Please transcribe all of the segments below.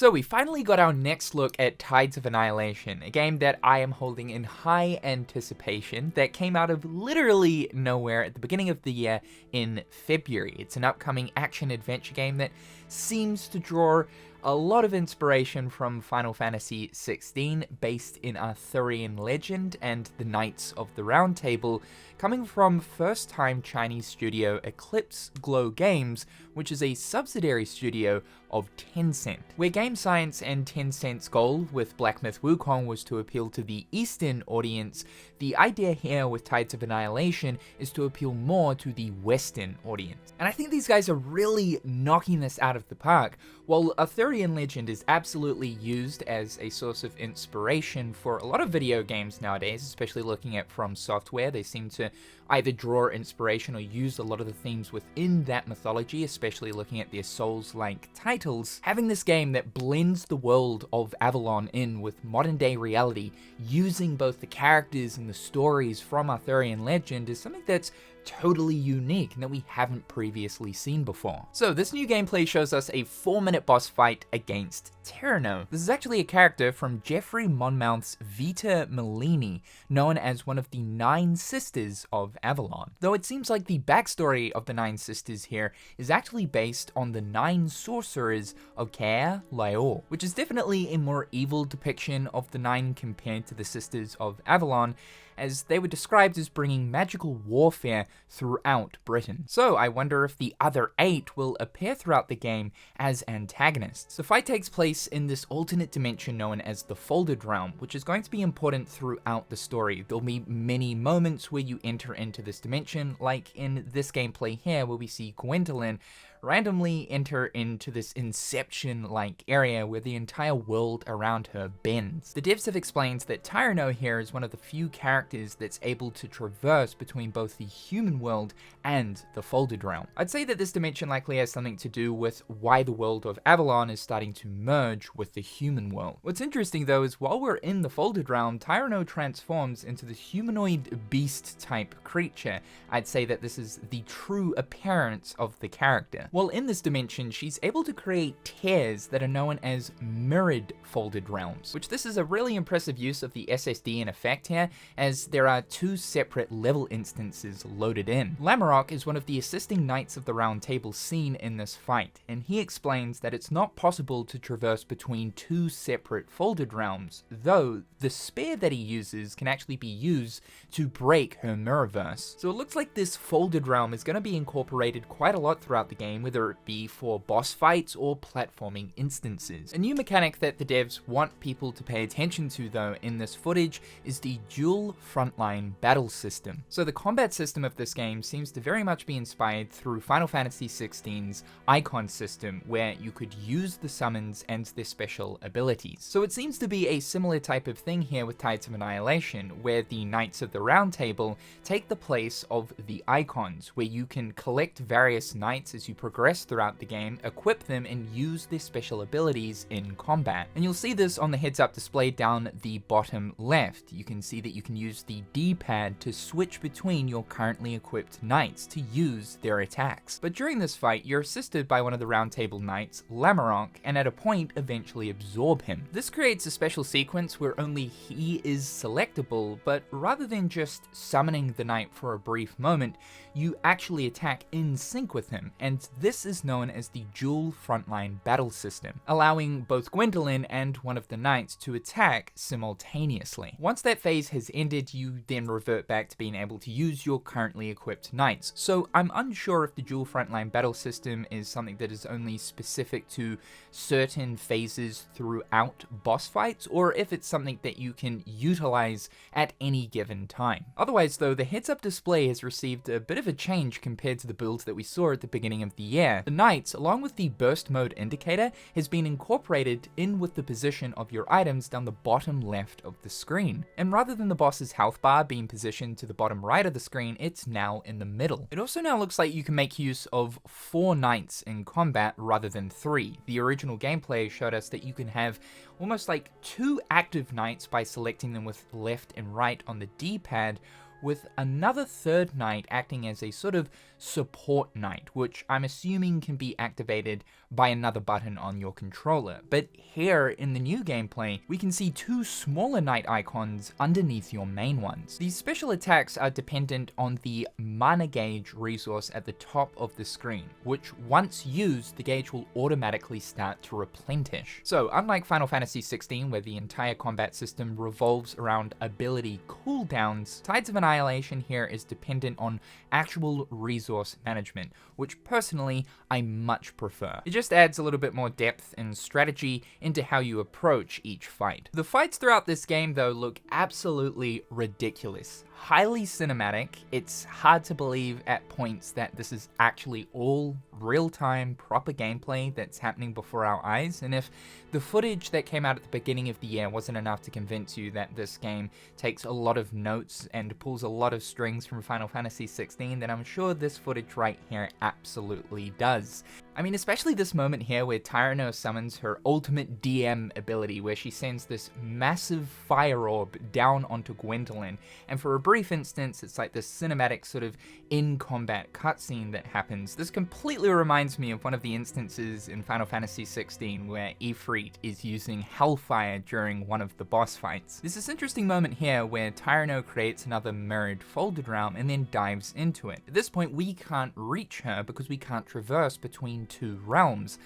So we finally got our next look at Tides of Annihilation, a game that I am holding in high anticipation that came out of literally nowhere at the beginning of the year in February. It's an upcoming action-adventure game that seems to draw a lot of inspiration from Final Fantasy XVI, based in Arthurian legend and the Knights of the Round Table, coming from first-time Chinese studio Eclipse Glow Games, which is a subsidiary studio of Tencent. Where Game Science and Tencent's goal with Black Myth Wukong was to appeal to the Eastern audience, the idea here with Tides of Annihilation is to appeal more to the Western audience. And I think these guys are really knocking this out of the park. While Arthurian legend is absolutely used as a source of inspiration for a lot of video games nowadays, especially looking at From Software, they seem to either draw inspiration or use a lot of the themes within that mythology, especially looking at their Souls-like titles. Having this game that blends the world of Avalon in with modern day reality, using both the characters and the stories from Arthurian legend, is something that's totally unique and that we haven't previously seen before. So this new gameplay shows us a 4-minute boss fight against Tyranno. This is actually a character from Geoffrey Monmouth's Vita Mellini, known as one of the 9 sisters of Avalon. Though it seems like the backstory of the 9 sisters here is actually based on the 9 sorcerers of Caer Laior, which is definitely a more evil depiction of the 9 compared to the sisters of Avalon, as they were described as bringing magical warfare throughout Britain. So I wonder if the other 8 will appear throughout the game as antagonists. The fight takes place in this alternate dimension known as the Folded Realm, which is going to be important throughout the story. There'll be many moments where you enter into this dimension, like in this gameplay here where we see Gwendolyn randomly enter into this Inception-like area where the entire world around her bends. The devs have explained that Tyranno here is one of the few characters that's able to traverse between both the human world and the Folded Realm. I'd say that this dimension likely has something to do with why the world of Avalon is starting to merge with the human world. What's interesting though is while we're in the Folded Realm, Tyranno transforms into this humanoid beast-type creature. I'd say that this is the true appearance of the character. While in this dimension, she's able to create tears that are known as mirrored folded realms, which this is a really impressive use of the SSD in effect here, as there are 2 separate level instances loaded in. Lamarok is one of the assisting Knights of the Round Table seen in this fight, and he explains that it's not possible to traverse between 2 separate folded realms, though the spear that he uses can actually be used to break her mirrorverse. So it looks like this folded realm is going to be incorporated quite a lot throughout the game, whether it be for boss fights or platforming instances. A new mechanic that the devs want people to pay attention to though in this footage is the dual frontline battle system. So the combat system of this game seems to very much be inspired through Final Fantasy XVI's icon system, where you could use the summons and their special abilities. So it seems to be a similar type of thing here with Tides of Annihilation, where the Knights of the Round Table take the place of the icons, where you can collect various knights as you progress throughout the game, equip them, and use their special abilities in combat. And you'll see this on the heads-up display down the bottom left. You can see that you can use the D-pad to switch between your currently equipped knights to use their attacks. But during this fight, you're assisted by one of the Round Table knights, Lamarok, and at a point eventually absorb him. This creates a special sequence where only he is selectable, but rather than just summoning the knight for a brief moment, you actually attack in sync with him, and this is known as the dual frontline battle system, allowing both Gwendolyn and one of the knights to attack simultaneously. Once that phase has ended, you then revert back to being able to use your currently equipped knights. So I'm unsure if the dual frontline battle system is something that is only specific to certain phases throughout boss fights, or if it's something that you can utilize at any given time. Otherwise though, the heads-up display has received a bit of a change compared to the build that we saw at the beginning of the year. The knights, along with the burst mode indicator, has been incorporated in with the position of your items down the bottom left of the screen. And rather than the boss's health bar being positioned to the bottom right of the screen, it's now in the middle. It also now looks like you can make use of 4 knights in combat rather than 3. The original gameplay showed us that you can have almost like 2 active knights by selecting them with left and right on the D-pad, with another third knight acting as a sort of support knight, which I'm assuming can be activated by another button on your controller. But here in the new gameplay, we can see two smaller knight icons underneath your main ones. These special attacks are dependent on the mana gauge resource at the top of the screen, which once used, the gauge will automatically start to replenish. So unlike Final Fantasy XVI, where the entire combat system revolves around ability cooldowns, Tides of Annihilation here is dependent on actual resource management, which personally I much prefer. It just adds a little bit more depth and strategy into how you approach each fight. The fights throughout this game though look absolutely ridiculous. Highly cinematic. It's hard to believe at points that this is actually all real-time proper gameplay that's happening before our eyes, and if the footage that came out at the beginning of the year wasn't enough to convince you that this game takes a lot of notes and pulls a lot of strings from Final Fantasy XVI, then I'm sure this footage right here absolutely does. I mean, especially this moment here where Tyranno summons her ultimate DM ability, where she sends this massive fire orb down onto Gwendolyn, and for a brief instance, it's like this cinematic sort of in-combat cutscene that happens. This completely reminds me of one of the instances in Final Fantasy XVI where Ifrit is using Hellfire during one of the boss fights. There's this interesting moment here where Tyranno creates another mirrored folded realm and then dives into it. At this point, we can't reach her because we can't traverse between two realms,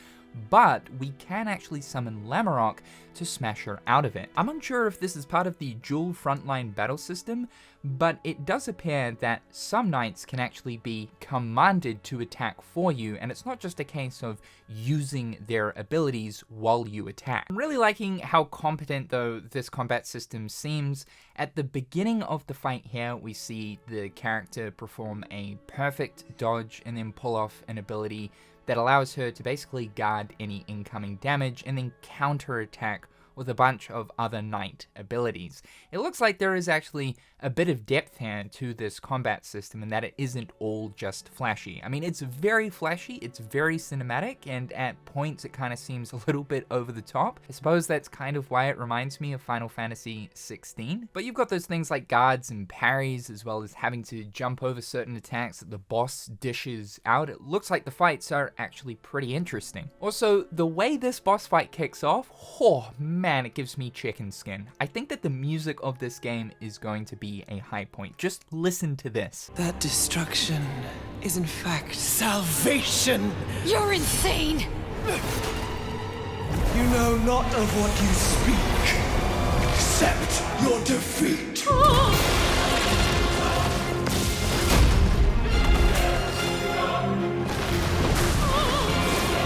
but we can actually summon Lamarok to smash her out of it. I'm unsure if this is part of the dual frontline battle system, but it does appear that some knights can actually be commanded to attack for you, and it's not just a case of using their abilities while you attack. I'm really liking how competent though this combat system seems. At the beginning of the fight here, we see the character perform a perfect dodge and then pull off an ability that allows her to basically guard any incoming damage and then counterattack with a bunch of other knight abilities. It looks like there is actually a bit of depth here to this combat system and that it isn't all just flashy. I mean, it's very flashy, it's very cinematic, and at points it kind of seems a little bit over the top. I suppose that's kind of why it reminds me of Final Fantasy XVI. But you've got those things like guards and parries, as well as having to jump over certain attacks that the boss dishes out. It looks like the fights are actually pretty interesting. Also, the way this boss fight kicks off, oh man, it gives me chicken skin. I think that the music of this game is going to be a high point. Just listen to this. That destruction is in fact salvation! You're insane! You know not of what you speak. Accept your defeat!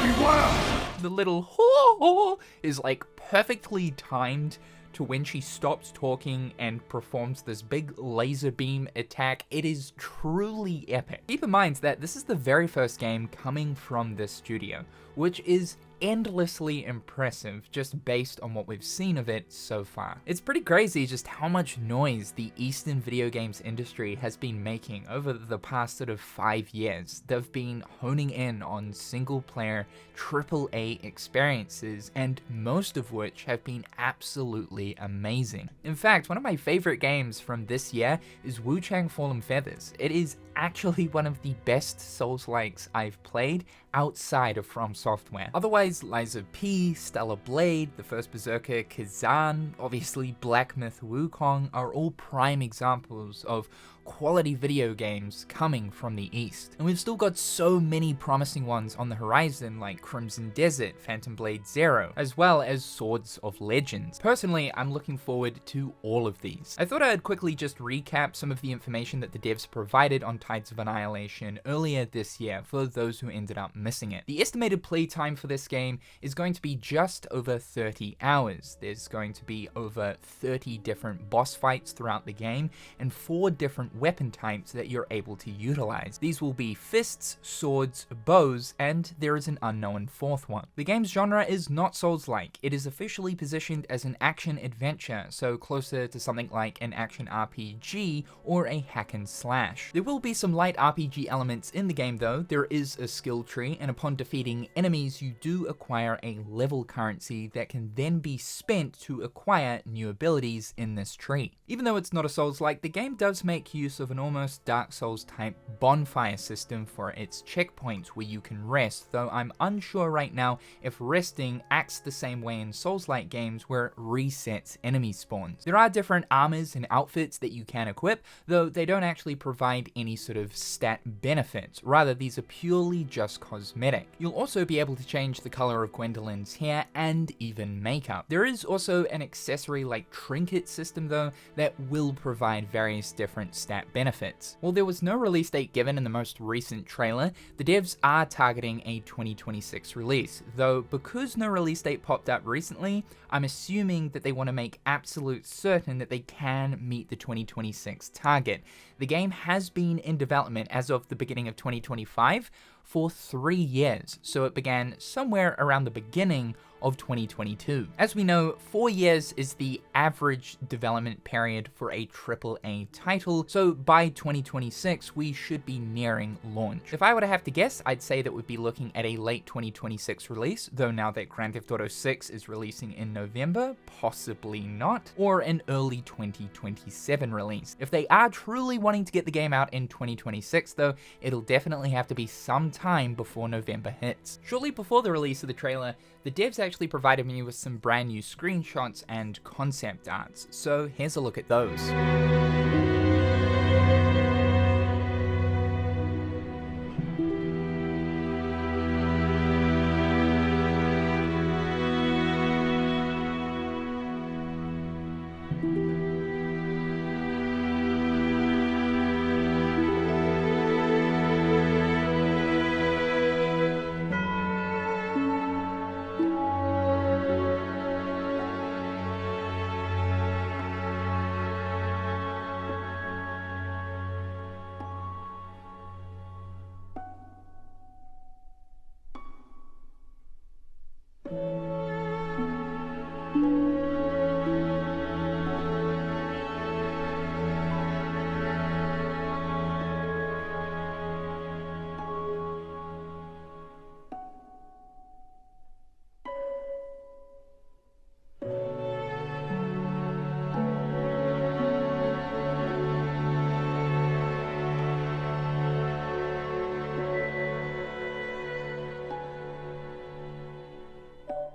Beware! The little ho is like perfectly timed to when she stops talking and performs this big laser beam attack. It is truly epic. Keep in mind that this is the very first game coming from this studio, which is endlessly impressive just based on what we've seen of it so far. It's pretty crazy just how much noise the Eastern video games industry has been making over the past sort of 5 years. They've been honing in on single player AAA experiences, and most of which have been absolutely amazing. In fact, one of my favorite games from this year is Wu Chang Fallen Feathers. It is actually one of the best Souls-likes I've played outside of From Software. Otherwise, Lies of P, Stellar Blade, The First Berserker, Kazan, obviously Black Myth Wukong are all prime examples of quality video games coming from the East. And we've still got so many promising ones on the horizon like Crimson Desert, Phantom Blade Zero, as well as Swords of Legends. Personally, I'm looking forward to all of these. I thought I'd quickly just recap some of the information that the devs provided on Tides of Annihilation earlier this year for those who ended up missing it. The estimated playtime for this game is going to be just over 30 hours. There's going to be over 30 different boss fights throughout the game and 4 different weapon types that you're able to utilize. These will be fists, swords, bows, and there is an unknown 4th one. The game's genre is not Souls-like. It is officially positioned as an action-adventure, so closer to something like an action RPG or a hack and slash. There will be some light RPG elements in the game though. There is a skill tree, and upon defeating enemies you do acquire a level currency that can then be spent to acquire new abilities in this tree. Even though it's not a Souls-like, the game does make use use of an almost Dark Souls type bonfire system for its checkpoints where you can rest, though I'm unsure right now if resting acts the same way in Souls-like games where it resets enemy spawns. There are different armors and outfits that you can equip, though they don't actually provide any sort of stat benefits, rather these are purely just cosmetic. You'll also be able to change the color of Gwendolyn's hair and even makeup. There is also an accessory like trinket system though that will provide various different stat benefits. While there was no release date given in the most recent trailer, the devs are targeting a 2026 release, though because no release date popped up recently, I'm assuming that they want to make absolute certain that they can meet the 2026 target. The game has been in development as of the beginning of 2025 for 3 years, so it began somewhere around the beginning of 2022. As we know, 4 years is the average development period for a AAA title, so by 2026 we should be nearing launch. If I were to have to guess, I'd say that we'd be looking at a late 2026 release, though now that Grand Theft Auto 6 is releasing in November, possibly not, or an early 2027 release. If they are truly wanting to get the game out in 2026 though, it'll definitely have to be some time before November hits. Shortly before the release of the trailer, the devs actually provided me with some brand new screenshots and concept arts, so here's a look at those.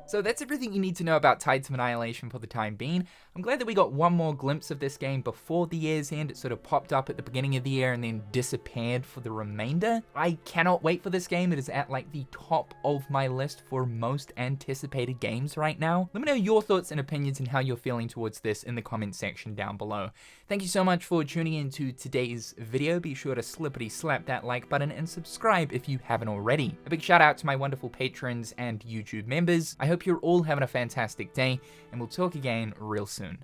So that's everything you need to know about Tides of Annihilation for the time being. I'm glad that we got one more glimpse of this game before the year's end. It sort of popped up at the beginning of the year and then disappeared for the remainder. I cannot wait for this game. It is at like the top of my list for most anticipated games right now. Let me know your thoughts and opinions and how you're feeling towards this in the comment section down below. Thank you so much for tuning in to today's video. Be sure to slippity slap that like button and subscribe if you haven't already. A big shout out to my wonderful patrons and YouTube members. I hope you're all having a fantastic day, and we'll talk again real soon.